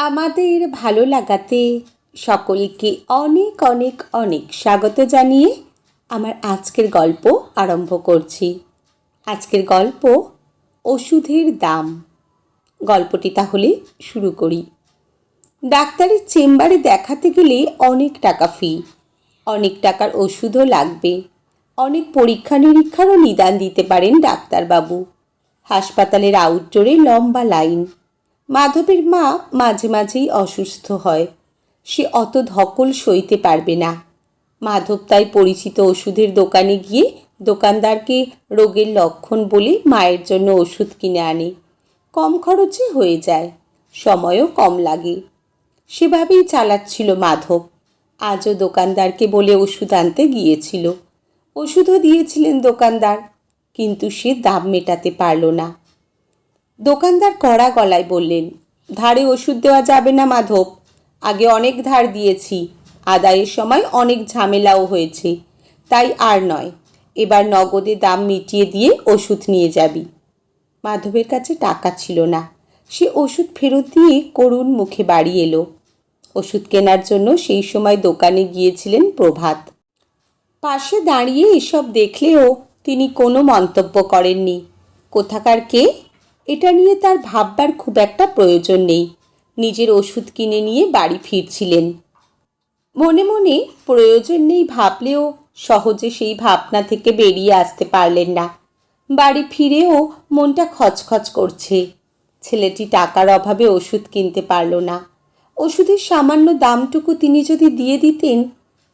আমাদের ভালো লাগাতে সকলকে অনেক অনেক অনেক স্বাগত জানিয়ে আমার আজকের গল্প আরম্ভ করছি। আজকের গল্প ওষুধের দাম। গল্পটি তাহলে শুরু করি। ডাক্তারের চেম্বারে দেখাতে গেলে অনেক টাকা ফি, অনেক টাকার ওষুধও লাগবে। অনেক পরীক্ষা নিরীক্ষারও নিদান দিতে পারেন ডাক্তারবাবু। হাসপাতালের আউটডোরে লম্বা লাইন। মাধবের মা মাঝে মাঝেই অসুস্থ হয়। সে অত ধকল সইতে পারবে না। মাধব তাই পরিচিত ওষুধের দোকানে গিয়ে দোকানদারকে রোগের লক্ষণ বলে মায়ের জন্য ওষুধ কিনে আনে। কম খরচে হয়ে যায়, সময়ও কম লাগে। সেভাবেই চালাচ্ছিল মাধব। আজও দোকানদারকে বলে ওষুধ আনতে গিয়েছিল। ওষুধও দিয়েছিলেন দোকানদার, কিন্তু সে দাম মেটাতে পারল না। দোকানদার কড়া গলায় বললেন, ধারে ওষুধ দেওয়া যাবে না মাধব। আগে অনেক ধার দিয়েছি, আদায়ের সময় অনেক ঝামেলাও হয়েছে, তাই আর নয়। এবার নগদে দাম মিটিয়ে দিয়ে ওষুধ নিয়ে যাবি। মাধবের কাছে টাকা ছিল না। সে ওষুধ ফেরত দিয়ে করুণ মুখে বাড়ি এলো। ওষুধ কেনার জন্য সেই সময় দোকানে গিয়েছিলেন প্রভাত। পাশে দাঁড়িয়ে এসব দেখলেও তিনি কোনো মন্তব্য করেননি। কোথাকার কে, এটা নিয়ে তার ভাববার খুব একটা প্রয়োজন নেই। নিজের ওষুধ কিনে নিয়ে বাড়ি ফিরছিলেন। মনে মনে প্রয়োজন নেই ভাবলেও সহজে সেই ভাবনা থেকে বেরিয়ে আসতে পারলেন না। বাড়ি ফিরেও মনটা খচখচ করছে। ছেলেটি টাকার অভাবে ওষুধ কিনতে পারল না। ওষুধের সামান্য দামটুকু তিনি যদি দিয়ে দিতেন,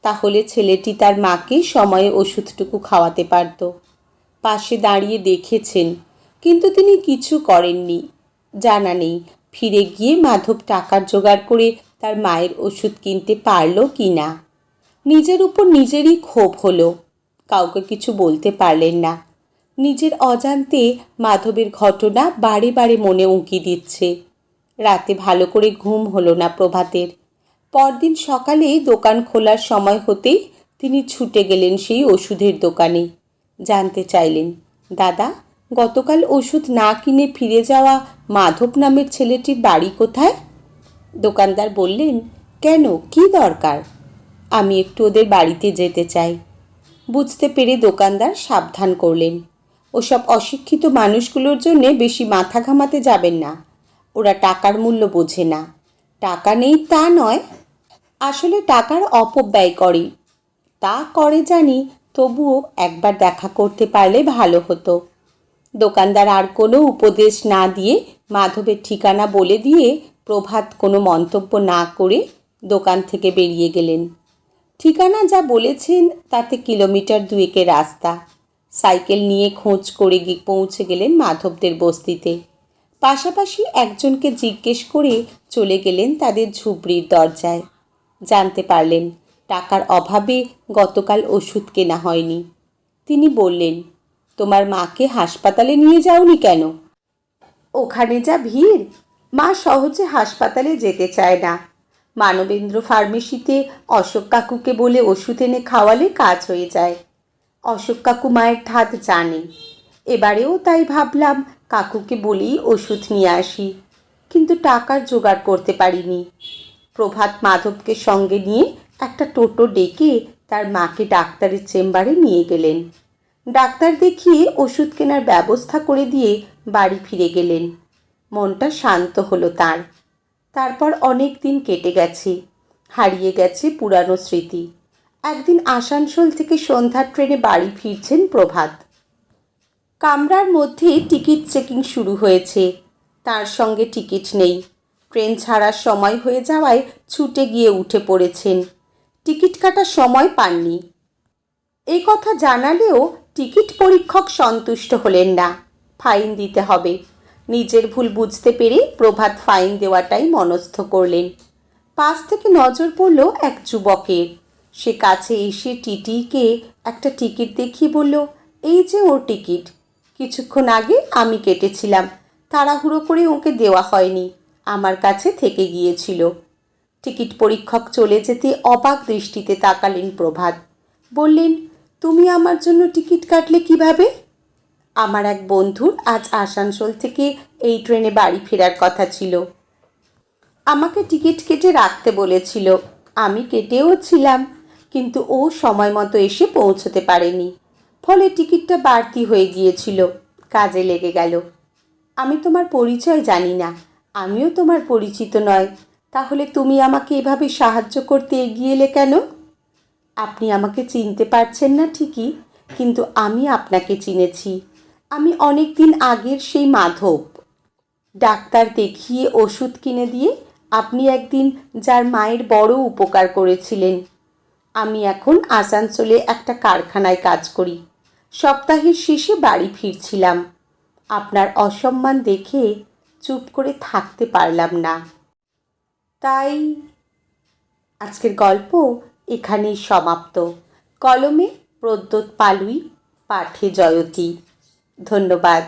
তাহলে ছেলেটি তার মাকে সময়ে ওষুধটুকু খাওয়াতে পারত। পাশে দাঁড়িয়ে দেখেছেন, কিন্তু তিনি কিছু করেননি। জানা নেই ফিরে গিয়ে মাধব টাকার জোগাড় করে তার মায়ের ওষুধ কিনতে পারল কি না। নিজের উপর নিজেরই ক্ষোভ হলো। কাউকে কিছু বলতে পারলেন না। নিজের অজান্তে মাধবের ঘটনা বারে বারে মনে উঁকি দিচ্ছে। রাতে ভালো করে ঘুম হলো না প্রভাতের। পরদিন সকালে দোকান খোলার সময় হতেই তিনি ছুটে গেলেন সেই ওষুধের দোকানে। জানতে চাইলেন, দাদা, গতকাল ওষুধ না কিনে ফিরে যাওয়া মাধব নামের ছেলেটির বাড়ি কোথায়? দোকানদার বললেন, কেন, কি দরকার? আমি একটু ওদের বাড়িতে যেতে চাই। বুঝতে পেরে দোকানদার সাবধান করলেন, ওসব অশিক্ষিত মানুষগুলোর জন্যে বেশি মাথা ঘামাতে যাবেন না। ওরা টাকার মূল্য বোঝে না। টাকা নেই তা নয়, আসলে টাকার অপব্যয় করে। তা করে জানি, তবুও একবার দেখা করতে পারলে ভালো হতো। দোকানদার আর কোনো উপদেশ না দিয়ে মাধবের ঠিকানা বলে দিয়ে প্রভাত কোনো মন্তব্য না করে দোকান থেকে বেরিয়ে গেলেন। ঠিকানা যা বলেছেন তাতে কিলোমিটার দুয়েকের রাস্তা। সাইকেল নিয়ে খোঁজ করে গিয়ে পৌঁছে গেলেন মাধবদের বস্তিতে। পাশাপাশি একজনকে জিজ্ঞেস করে চলে গেলেন তাদের ঝুপড়ির দরজায়। জানতে পারলেন টাকার অভাবে গতকাল ওষুধ কেনা হয়নি। তিনি বললেন, তোমার মাকে হাসপাতালে নিয়ে যাওনি কেন? ওখানে যা ভিড়, মা সহজে হাসপাতালে যেতে চায় না। মানবেন্দ্র ফার্মেসিতে অশোক কাকুকে বলে ওষুধ এনে খাওয়ালে কাজ হয়ে যায়। অশোক কাকু মায়ের ধাত জানে। এবারেও তাই ভাবলাম কাকুকে বলেই ওষুধ নিয়ে আসি, কিন্তু টাকার জোগাড় করতে পারিনি। প্রভাত মাধবকে সঙ্গে নিয়ে একটা টোটো ডেকে তার মাকে ডাক্তারের চেম্বারে নিয়ে গেলেন। ডাক্তার দেখিয়ে ওষুধ কেনার ব্যবস্থা করে দিয়ে বাড়ি ফিরে গেলেন। মনটা শান্ত হলো তার। তারপর অনেক দিন কেটে গেছে, হারিয়ে গেছে পুরানো স্মৃতি। একদিন আসানসোল থেকে সন্ধ্যার ট্রেনে বাড়ি ফিরছেন প্রভাত। কামরার মধ্যে টিকিট চেকিং শুরু হয়েছে। তার সঙ্গে টিকিট নেই। ট্রেন ছাড়ার সময় হয়ে যাওয়ায় ছুটে গিয়ে উঠে পড়েছেন। টিকিট কাটার সময় পাননি। এই কথা জানালেও টিকিট পরীক্ষক সন্তুষ্ট হলেন না। ফাইন দিতে হবে। নিজের ভুল বুঝতে পেরে প্রভাত ফাইন দেওয়াটাই মনস্থ করলেন। পাশ থেকে নজর পড়ল এক যুবকের। সে কাছে এসে টিটিকে একটা টিকিট দেখিয়ে বলল, এই যে ওর টিকিট। কিছুক্ষণ আগে আমি কেটেছিলাম, তাড়াহুড়ো করে ওকে দেওয়া হয়নি, আমার কাছে থেকে গিয়েছিল। টিকিট পরীক্ষক চলে যেতে অবাক দৃষ্টিতে তাকালেন প্রভাত। বললেন, তুমি আমার জন্য টিকিট কাটলে কিভাবে? আমার এক বন্ধুর আজ আসানসোল থেকে এই ট্রেনে বাড়ি ফেরার কথা ছিল। আমাকে টিকিট কেটে রাখতে বলেছিল, আমি কেটেও ছিলাম, কিন্তু ও সময় মতো এসে পৌঁছতে পারেনি, ফলে টিকিটটা বাড়তি হয়ে গিয়েছিল। কাজে লেগে গেল। আমি তোমার পরিচয় জানি না, আমিও তোমার পরিচিত নয়, তাহলে তুমি আমাকে এভাবে সাহায্য করতে এগিয়ে এলে কেন? আপনি আমাকে চিনতে পারছেন না ঠিকই, কিন্তু আমি আপনাকে চিনেছি। আমি অনেক দিন আগের সেই মাধব, ডাক্তার দেখিয়ে ওষুধ কিনে দিয়ে আপনি একদিন যার মায়ের বড় উপকার করেছিলেন। আমি এখন আসানসোলে একটা কারখানায় কাজ করি। সপ্তাহের শেষে বাড়ি ফিরছিলাম। আপনার অসম্মান দেখে চুপ করে থাকতে পারলাম না, তাই আজকের গল্প এখানেই সমাপ্ত। কলমে প্রদ্যোৎ পালুই, পাঠে জয়তী। ধন্যবাদ।